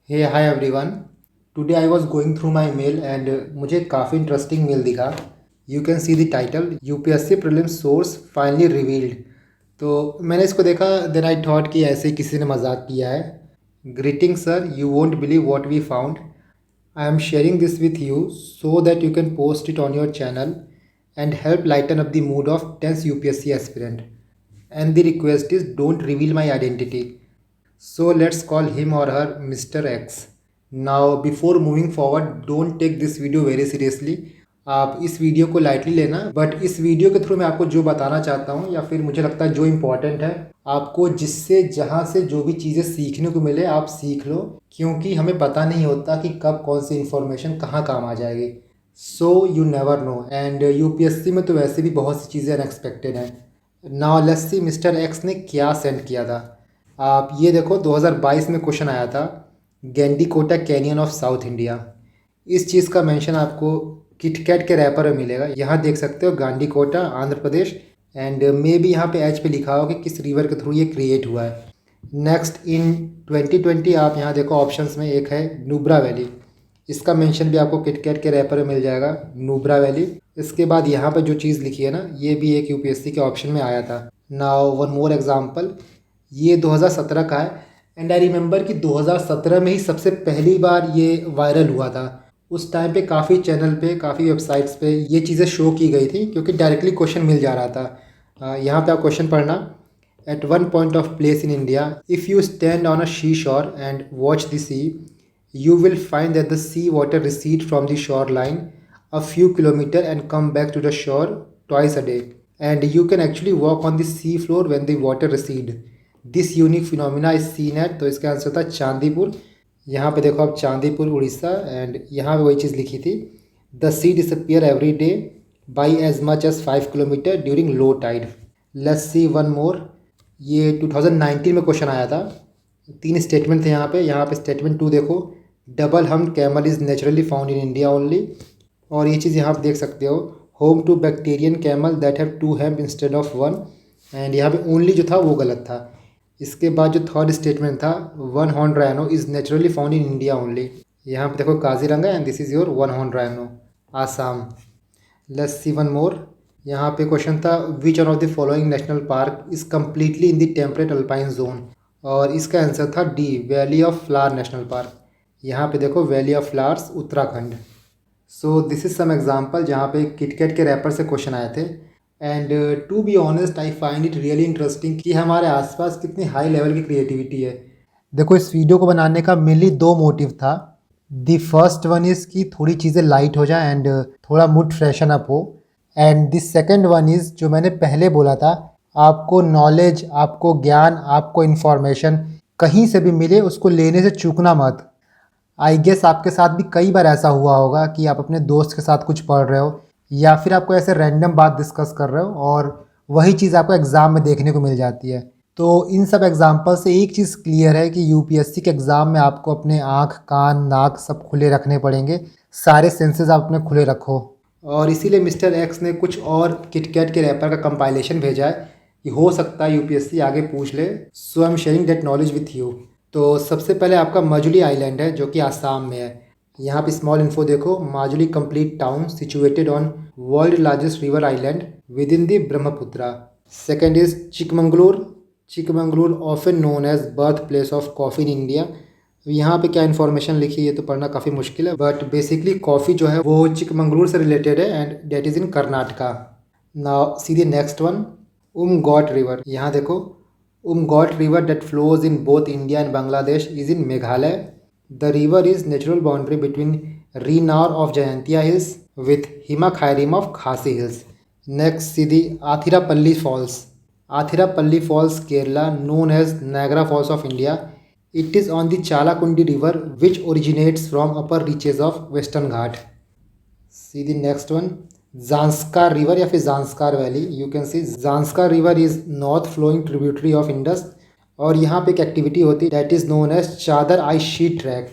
Hey hi everyone. Today I was going through my mail and मुझे काफ़ी interesting mail दिखा। You can see the title UPSC prelims source finally revealed. तो मैंने इसको देखा, then I thought कि ऐसे ही किसी ने मजाक किया है। Greeting sir, you won't believe what we found. I am sharing this with you so that you can post it on your channel and help lighten up the mood of tense UPSC aspirant. And the request is don't reveal my identity. So let's call him or her Mr. X. Now before moving forward, don't take this video very seriously. आप इस video को lightly लेना, but इस video के through मैं आपको जो बताना चाहता हूँ या फिर मुझे लगता है जो इम्पोर्टेंट है आपको, जिससे जहाँ से जो भी चीज़ें सीखने को मिले आप सीख लो, क्योंकि हमें पता नहीं होता कि कब कौन सी इन्फॉर्मेशन कहाँ काम आ जाएगी। So you never know. And UPSC में तो वैसे भी बहुत सी चीज़ें अनएक्सपेक्टेड हैं। Now let's see mister x ने क्या सेंड किया था। आप ये देखो, 2022 में क्वेश्चन आया था, गेंडीकोटा कैनियन ऑफ साउथ इंडिया। इस चीज़ का मेंशन आपको किटकैट के रैपर में मिलेगा। यहाँ देख सकते हो गांडीकोटा Andhra Pradesh, and may be यहाँ पे एच पे लिखा हो कि किस रिवर के थ्रू ये क्रिएट हुआ है। नेक्स्ट इन 2020 आप यहाँ देखो ऑप्शंस में एक है नुब्रा वैली। इसका मेंशन भी आपको किटकैट के रैपर में मिल जाएगा, नुब्रा वैली। इसके बाद यहाँ पर जो चीज़ लिखी है ना, ये भी एक यूपीएससी के ऑप्शन में आया था। नाउ वन मोर एग्जांपल, ये 2017 का है एंड आई रिमेंबर कि 2017 में ही सबसे पहली बार ये वायरल हुआ था। उस टाइम पे काफ़ी चैनल पे, काफ़ी वेबसाइट्स पे ये चीज़ें शो की गई थी, क्योंकि डायरेक्टली क्वेश्चन मिल जा रहा था। यहाँ पे आप क्वेश्चन पढ़ना। At one point of place in India, if you stand on a she shore and watch the sea, you will find that the sea water recede from the shoreline a few kilometers and come back to the shore twice a day. And you can actually walk on the sea floor when the water recede. This unique phenomena is seen at, तो इसका answer था चांदीपुर। यहाँ पे देखो आप, Chandipur Orissa, and यहाँ पे वही चीज़ लिखी थी, the sea disappear every day by as much as 5 kilometre during low tide. Let's see one more. ये 2019 में क्वेश्चन आया था। 3 स्टेटमेंट थे यहाँ पे स्टेटमेंट 2 देखो, double hump camel is naturally found in India only. और ये चीज़ यहाँ आप देख सकते हो, home to Bactrian camel that have 2 hump instead of 1। And यहाँ पे ओनली जो था वो गलत था। इसके बाद जो थर्ड स्टेटमेंट था, one horn rhino is naturally found in India only. यहाँ पे देखो Kaziranga, and this is your one horn rhino, Assam. Let's see one मोर। यहाँ पे क्वेश्चन था, which one of the following national park is completely in the temperate alpine zone. और इसका answer था D, valley of flower national park. यहाँ पे देखो, valley of flowers Uttarakhand. So this is some example जहाँ पे किटकैट के रैपर से क्वेश्चन आए थे। And to be honest I find it really interesting कि हमारे आसपास कितनी हाई लेवल की क्रिएटिविटी है। देखो, इस वीडियो को बनाने का मेनली 2 मोटिव था। द फर्स्ट वन इज़ कि थोड़ी चीज़ें लाइट हो जाए एंड थोड़ा मूड फ्रेशन अप हो। And the second one is, जो मैंने पहले बोला था, आपको नॉलेज, आपको ज्ञान, आपको इन्फॉर्मेशन कहीं से भी मिले उसको लेने से चूकना मत। आई गेस आपके साथ भी कई बार ऐसा हुआ होगा कि आप अपने दोस्त के साथ कुछ पढ़ रहे हो या फिर आपको ऐसे रैंडम बात डिस्कस कर रहे हो और वही चीज़ आपको एग्ज़ाम में देखने को मिल जाती है। तो इन सब एग्जाम्पल से एक चीज़ क्लियर है कि यूपीएससी के एग्ज़ाम में आपको अपने आँख, कान, नाक सब खुले रखने पड़ेंगे। सारे सेंसेस आप अपने खुले रखो। और इसीलिए मिस्टर एक्स ने कुछ और किटकैट के रैपर का कंपाइलेशन भेजा है कि हो सकता है यूपीएससी आगे पूछ ले। So I am sharing that knowledge with you. तो सबसे पहले आपका माजुली आइलैंड है, जो कि आसाम में है। यहाँ पे स्मॉल इन्फो देखो, Majuli complete town situated on world largest river island within the Brahmaputra. Second is Chikmagalur. Chikmagalur often known as birth place of coffee in India. यहाँ पे क्या इन्फॉर्मेशन लिखी है तो पढ़ना काफ़ी मुश्किल है, बट बेसिकली कॉफ़ी जो है वो चिकमंगलूर से रिलेटेड है and that is in Karnataka. Now see the next one, Umngot river. यहाँ देखो, Umgot river that flows in both India and Bangladesh is in Meghalaya. The river is natural boundary between Rinaur of Jayantia Hills with Himakhairim of Khasi Hills. Next, see the Athirapalli Falls. Athirapalli Falls, Kerala, known as Niagara Falls of India. It is on the Chalakundi River, which originates from upper reaches of Western Ghat. See the next one, Zanskar river या फिर Zanskar valley. You can see Zanskar river is north flowing tributary of Indus. और यहाँ पे एक activity होती है that is known as चादर आई sheet track.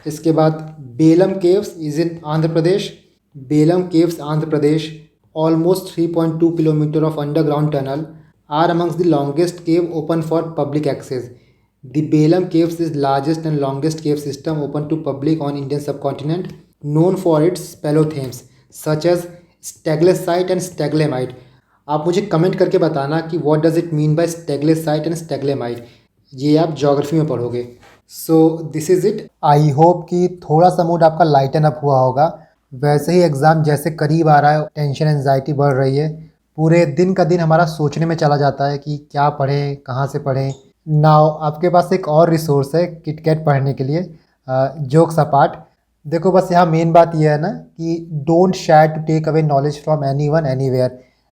इसके बाद Belum caves is in Andhra Pradesh. Belum caves Andhra Pradesh, almost 3.2 kilometre of underground tunnel are amongst the longest cave open for public access. The Belem Caves is largest and longest cave system open to public on Indian subcontinent, known for its speleothems such as stalactite and stalagmite. आप मुझे comment करके बताना कि what does it mean by stalactite and stalagmite, ये आप geography में पढ़ोगे। So this is it. I hope कि थोड़ा सा मूड आपका लाइटन अप हुआ होगा। वैसे ही एग्ज़ाम जैसे करीब आ रहा है टेंशन एंजाइटी बढ़ रही है, पूरे दिन का दिन हमारा सोचने में चला जाता है कि क्या पढ़ें, कहाँ से पढ़ें। नाउ आपके पास एक और रिसोर्स है किटकैट पढ़ने के लिए, जोक्स अपार्ट। देखो बस यहाँ मेन बात यह है ना कि don't shy to take away knowledge from anyone any where.